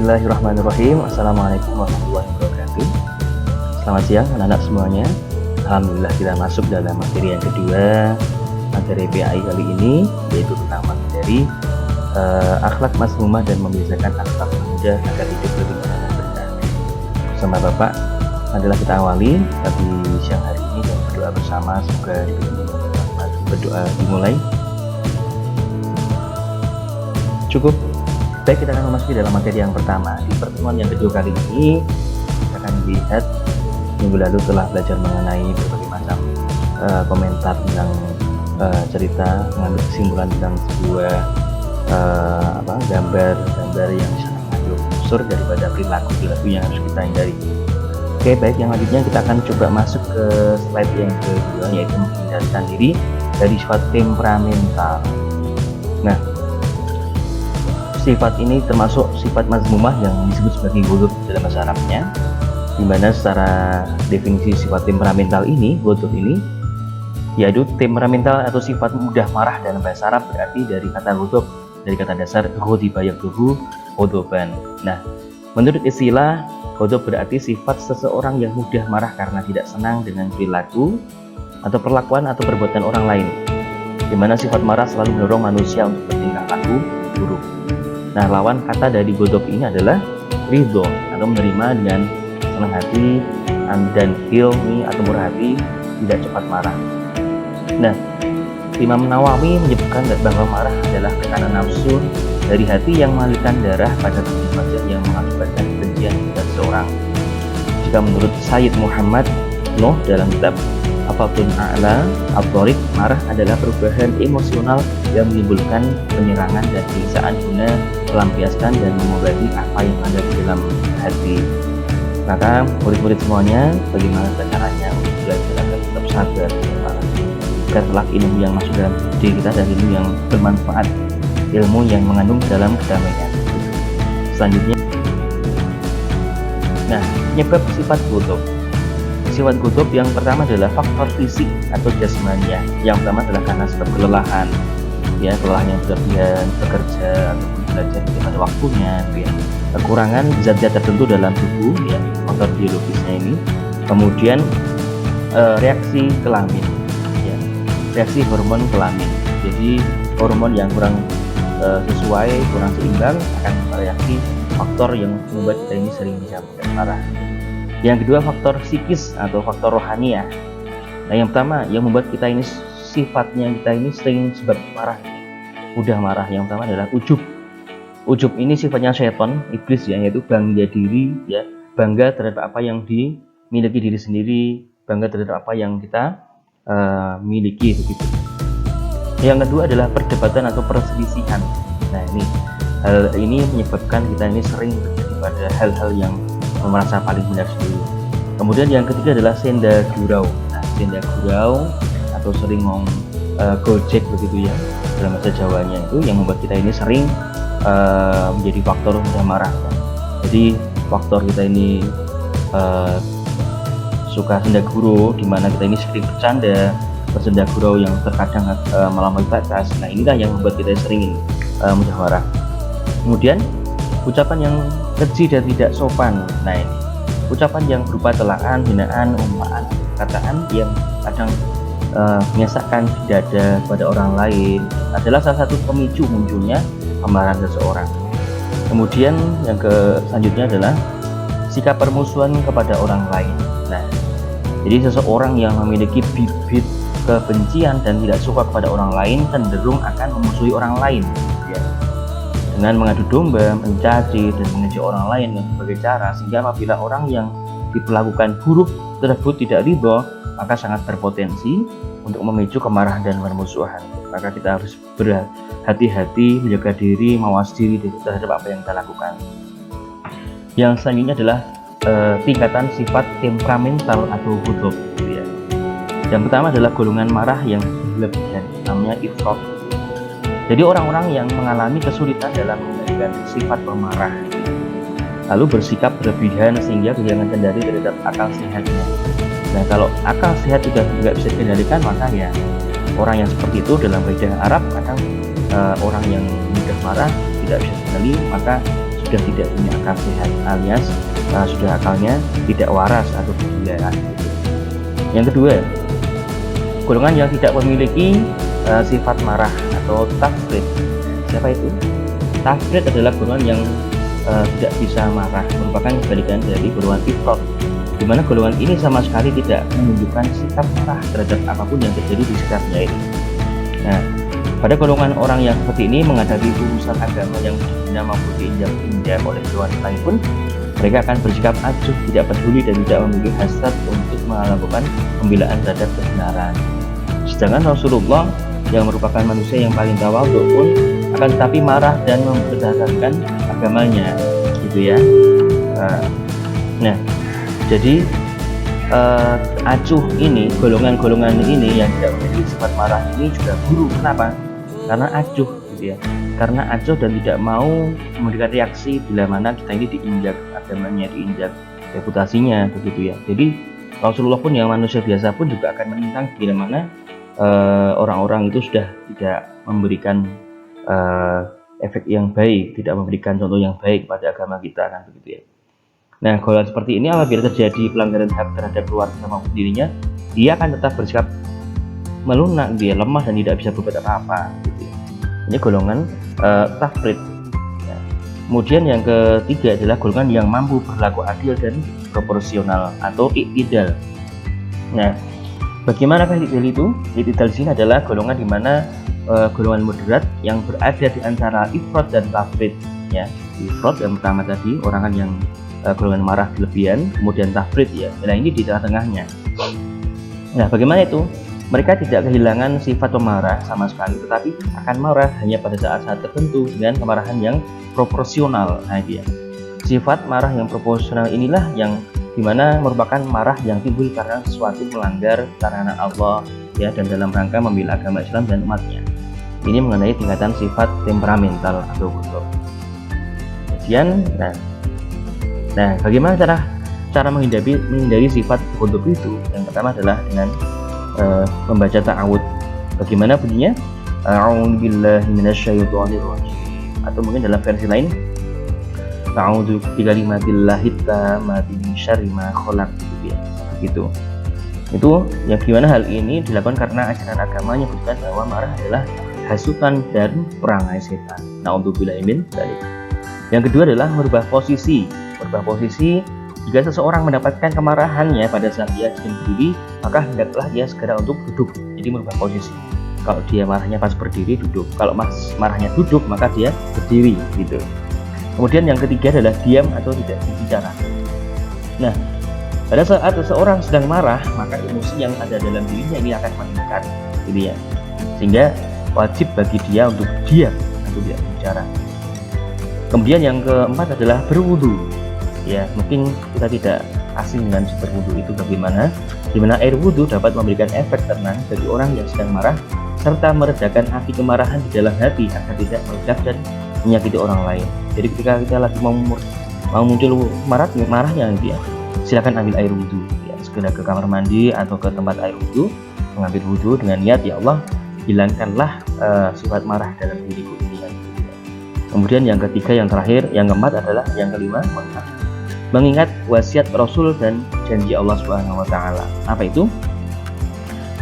Bismillahirrahmanirrahim. Assalamualaikum warahmatullahi wabarakatuh. Selamat siang anak-anak semuanya. Alhamdulillah kita masuk dalam materi yang kedua, materi PAI kali ini, yaitu tentang materi akhlak mazmumah dan membiasakan akhlak pemuda agar hidup lebih baik dan benar. Bersama Bapak adalah kita awali tapi siang hari ini dan berdoa bersama, semoga berdoa dimulai. Cukup. Baik, kita akan memasuki dalam materi yang pertama. Di pertemuan yang kedua kali ini kita akan lihat, minggu lalu telah belajar mengenai berbagai macam komentar tentang cerita, mengambil kesimpulan tentang sebuah gambar yang sangat mengandung unsur daripada perilaku yang harus kita hindari. Oke, baik, yang lanjutnya kita akan coba masuk ke slide yang kedua, yaitu menghindarkan diri dari sifat temperamental. Nah, sifat ini termasuk sifat mazmumah yang disebut sebagai ghadab dalam bahasa Arabnya, di mana secara definisi sifat temperamental ini, ghadab ini, yaitu temperamental atau sifat mudah marah dalam bahasa Arab berarti dari kata ghadab, dari kata dasar ghadiba yaghdabu ghadaban. Nah, menurut istilah, ghadab berarti sifat seseorang yang mudah marah karena tidak senang dengan perilaku atau perlakuan atau perbuatan orang lain, di mana sifat marah selalu mendorong manusia untuk bertingkah laku buruk. Nah, lawan kata dari ghadab ini adalah ridho atau menerima dengan senang hati dan hilmi atau murah hati, tidak cepat marah. Nah, Imam Nawawi menyebutkan bahwa marah adalah tekanan nafsu dari hati yang mengalirkan darah pada tubuh wajah yang mengakibatkan kebencian pada seseorang. Jika menurut Sayyid Muhammad Nuh dalam kitab Afatul A'la At-Thariq, marah adalah perubahan emosional yang menimbulkan penyerangan dan penyiksaan guna melampiaskan dan mengobati apa yang ada di dalam hati. Maka murid-murid semuanya, bagaimana caranya untuk belajar agar tetap sabar dan marah, agar kelak ilmu yang masuk dalam diri kita dan ilmu yang bermanfaat, ilmu yang mengandung dalam kedamaian. Selanjutnya, nah, penyebab sifat ghadab. Sifat ghadab yang pertama adalah faktor fisik atau jasmania. Yang pertama adalah karena sebab kelelahan, ya, kelelahan yang berlebihan bekerja ataupun belajar pada waktunya, ya, kekurangan zat-zat tertentu dalam tubuh, ya, faktor biologisnya ini. Kemudian reaksi kelamin, ya, reaksi hormon kelamin. Jadi hormon yang kurang sesuai, kurang seimbang akan mereaksi faktor yang membuat kita ini sering bisa mudah marah. Yang kedua, faktor psikis atau faktor rohaniah. Nah, yang pertama yang membuat kita ini sifatnya kita ini sering sebab marah, mudah marah. Yang pertama adalah ujub. Ujub ini sifatnya setan, iblis, ya, yaitu bangga diri, ya, bangga terhadap apa yang dimiliki diri sendiri, bangga terhadap apa yang kita miliki, begitu. Yang kedua adalah perdebatan atau perselisihan. Nah, hal ini menyebabkan kita ini sering terjadi pada hal-hal yang merasa paling benar sendiri. Kemudian yang ketiga adalah senda gurau. Nah, senda gurau atau sering gojek, begitu, ya, dalam bahasa Jawanya, itu yang membuat kita ini sering menjadi faktor mudah marah, ya. Jadi faktor kita ini suka senda gurau, di mana kita ini sering bercanda, bersenda gurau yang terkadang melampaui batas. Nah, inilah yang membuat kita sering mudah marah. Kemudian ucapan yang keji dan tidak sopan. Nah, ini ucapan yang berupa celaan, hinaan, umpaan, kataan yang kadang mengesahkan dada kepada orang lain adalah salah satu pemicu munculnya kemarahan seseorang. Kemudian yang selanjutnya adalah sikap permusuhan kepada orang lain. Nah, jadi seseorang yang memiliki bibit kebencian dan tidak suka kepada orang lain cenderung akan memusuhi orang lain, ya, dengan mengadu domba, mencaci, dan mengejek orang lain dengan berbagai cara, sehingga apabila orang yang diperlakukan buruk tersebut tidak ridho, maka sangat berpotensi untuk memicu kemarahan dan permusuhan. Maka kita harus berhati-hati, menjaga diri, mawas diri terhadap apa yang kita lakukan. Yang selanjutnya adalah tingkatan sifat temperamental atau ghadab, ya. Yang pertama adalah golongan marah yang berlebihan, namanya ifrat. Jadi orang-orang yang mengalami kesulitan dalam mengendalikan sifat pemarah, lalu bersikap berlebihan sehingga kehilangan kendali terhadap akal sehatnya. Nah, kalau akal sehat sudah tidak bisa dikendalikan, maka ya orang yang seperti itu dalam kaidah Arab kadang orang yang mudah marah tidak bisa dikendali, maka sudah tidak punya akal sehat, alias sudah akalnya tidak waras atau gila. Yang kedua, golongan yang tidak memiliki sifat marah atau tafrid. Siapa itu? Tafrid adalah golongan yang tidak bisa marah, merupakan kebalikan dari golongan ifrat, di mana golongan ini sama sekali tidak menunjukkan sikap marah terhadap apapun yang terjadi di sekitarnya itu. Nah, pada golongan orang yang seperti ini menghadapi urusan agama yang dihina maupun diinjak-injak oleh hewan lain pun, mereka akan bersikap acuh, tidak peduli dan tidak memiliki hasrat untuk melakukan pembelaan terhadap kebenaran. Sedangkan Rasulullah yang merupakan manusia yang paling tawadhu pun akan tetapi marah dan mempertahankan agamanya, gitu ya. Nah, jadi acuh ini, golongan-golongan ini yang tidak memiliki sifat marah ini juga buruk. Kenapa? Karena acuh, gitu ya. Karena acuh dan tidak mau memberikan reaksi bila mana kita ini diinjak agamanya, diinjak reputasinya, begitu ya. Jadi Rasulullah pun yang manusia biasa pun juga akan menentang bila mana orang-orang itu sudah tidak memberikan efek yang baik, tidak memberikan contoh yang baik pada agama kita, kan begitu ya. Nah, golongan seperti ini apabila terjadi pelanggaran hak terhadap keluarga maupun dirinya, dia akan tetap bersikap melunak, dia lemah dan tidak bisa berbuat apa-apa, gitu ya. Ini golongan tafrid. Ya. Kemudian yang ketiga adalah golongan yang mampu berlaku adil dan proporsional atau i'tidal. Nah, bagaimanakah i'tidal itu? I'tidal di sini adalah golongan di mana golongan moderat yang berada di antara ifrat dan tafrid. Ya, ifrat yang pertama tadi orang yang golongan marah berlebihan, kemudian tafrid ya. Nah, ini di tengah-tengahnya. Nah, bagaimana itu? Mereka tidak kehilangan sifat pemarah sama sekali, tetapi akan marah hanya pada saat-saat tertentu dengan kemarahan yang proporsional. Nah, dia. Sifat marah yang proporsional inilah yang dimana merupakan marah yang timbul karena sesuatu melanggar larangan Allah ya, dan dalam rangka membela agama Islam dan umatnya. Ini mengenai tingkatan sifat temperamental atau ghadab. Kemudian, nah, bagaimana cara menghindari sifat ghadab itu? Yang pertama adalah dengan membaca ta'awud. Bagaimana bunyinya? A'udzubillahi minasyaitonir rajim. Atau mungkin dalam versi lain, a'udzu bikalimatillahi tammati min syarri ma khalaq, gitu ya. Begitu. Itu yang gimana hal ini dilakukan karena ajaran agama menyebutkan bahwa marah adalah hasutan dan perangai setan. Na'udzubillahi min dzalik. Yang kedua adalah merubah posisi. Jika seseorang mendapatkan kemarahannya pada saat dia sedang berdiri, maka hendaklah dia segera untuk duduk. Jadi merubah posisi. Kalau dia marahnya pas berdiri, duduk. Kalau marahnya duduk, maka dia berdiri, gitu. Kemudian yang ketiga adalah diam atau tidak berbicara. Nah, pada saat seseorang sedang marah, maka emosi yang ada dalam dirinya ini akan meningkat, gitu ya. Sehingga wajib bagi dia untuk diam atau tidak berbicara. Kemudian yang keempat adalah berwudu. Ya, mungkin kita tidak asing dengan berwudu itu bagaimana, di mana air wudu dapat memberikan efek tenang bagi orang yang sedang marah serta meredakan api kemarahan di dalam hati agar tidak meledak dan menyakiti orang lain. Jadi ketika kita lagi mau muncul marahnya, ya, silakan ambil air wudu, ya, segera ke kamar mandi atau ke tempat air wudu, mengambil wudu dengan niat, ya Allah, hilangkanlah sifat marah dalam diriku ini. Kemudian yang ketiga, yang terakhir, yang keempat adalah yang kelima, mengingat wasiat Rasul dan janji Allah Subhanahu wa taala. Apa itu?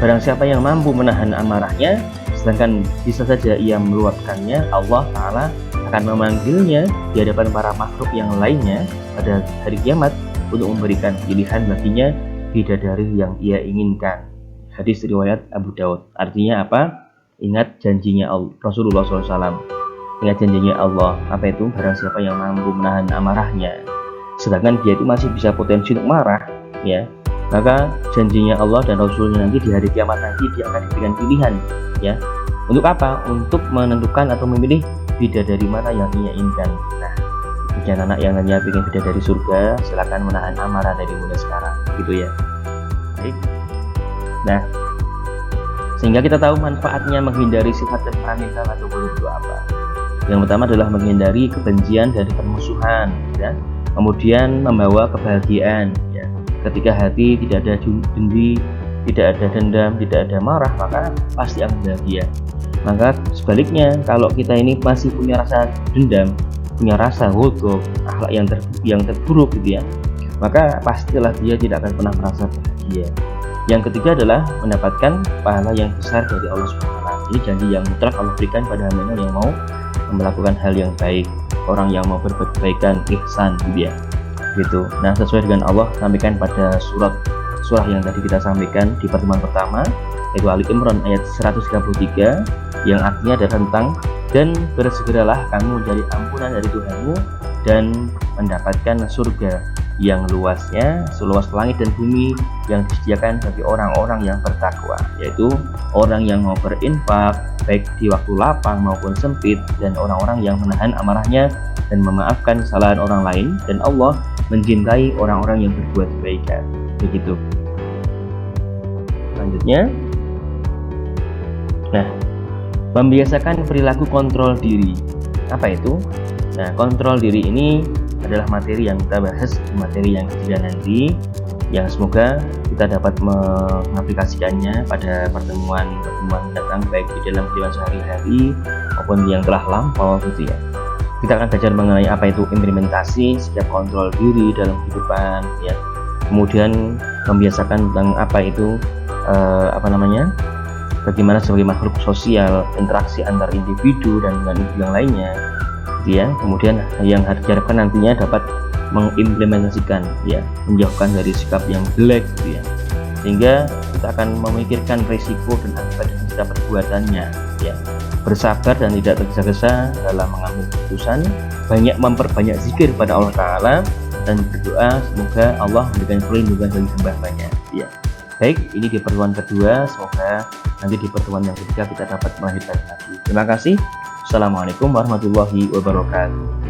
Barang siapa yang mampu menahan amarahnya, sedangkan bisa saja ia meluapkannya, Allah taala akan memanggilnya di hadapan para makhluk yang lainnya pada hari kiamat untuk memberikan pilihan baginya bidadari yang ia inginkan. Hadis riwayat Abu Daud. Artinya apa? Ingat janjinya Rasulullah SAW. Ingat janjinya Allah. Apa itu? Barang siapa yang mampu menahan amarahnya, sedangkan dia itu masih bisa potensi untuk marah, ya, maka janjinya Allah dan Rasulnya nanti di hari kiamat nanti dia akan diberikan pilihan, ya, untuk apa? Untuk menentukan atau memilih bidadari mana yang ia inginkan. Nah, bagi anak yang hanya ingin bidadari surga, silakan menahan amarah dari mulai sekarang, gitu ya. Baik. Nah, sehingga kita tahu manfaatnya menghindari sifat temperamental atau ghadab itu apa. Yang pertama adalah menghindari kebencian dari permusuhan, ya. Kemudian membawa kebahagiaan, ya. Ketika hati tidak ada dengki, tidak ada dendam, tidak ada marah, maka pasti akan bahagia. Maka sebaliknya, kalau kita ini masih punya rasa dendam, punya rasa huduk, akhlak yang terburuk gitu ya, maka pastilah dia tidak akan pernah merasa bahagia. Yang ketiga adalah mendapatkan pahala yang besar dari Allah SWT. Ini janji yang mutlak Allah berikan pada hamba yang mau melakukan hal yang baik, orang yang mau berbuat kebaikan, ihsan gitu ya. Gitu. Nah, sesuai dengan Allah sampaikan pada surah yang tadi kita sampaikan di pertemuan pertama, yaitu Ali Imran ayat 133, yang artinya adalah tentang dan bersegeralah kamu mencari ampunan dari Tuhanmu dan mendapatkan surga yang luasnya seluas langit dan bumi yang disediakan bagi orang-orang yang bertakwa, yaitu orang yang mau berinfak baik di waktu lapang maupun sempit, dan orang-orang yang menahan amarahnya dan memaafkan kesalahan orang lain, dan Allah mencintai orang-orang yang berbuat kebaikan. Begitu. Selanjutnya, nah, membiasakan perilaku kontrol diri. Apa itu? Nah, kontrol diri ini adalah materi yang kita bahas di materi yang ketiga nanti, yang semoga kita dapat mengaplikasikannya pada pertemuan datang, baik di dalam kehidupan sehari-hari maupun yang telah lampau gitu ya. Kita akan belajar mengenai apa itu implementasi sikap kontrol diri dalam kehidupan ya. Kemudian membiasakan tentang apa itu bagaimana sebagai makhluk sosial, interaksi antar individu dan dengan individu yang lainnya gitu ya. Kemudian yang harus diharapkan nantinya dapat mengimplementasikan ya, menjauhkan dari sikap yang jelek gitu ya, sehingga kita akan memikirkan risiko dan akibat dari setiap perbuatannya ya, bersabar dan tidak tergesa-gesa dalam mengambil keputusan, banyak memperbanyak zikir pada Allah Ta'ala, dan berdoa semoga Allah memberikan perlindungan bagi hamba-hambanya ya. Baik, ini di pertemuan kedua, semoga nanti di pertemuan yang ketiga kita dapat melahirkan lagi. Terima kasih. Assalamualaikum warahmatullahi wabarakatuh.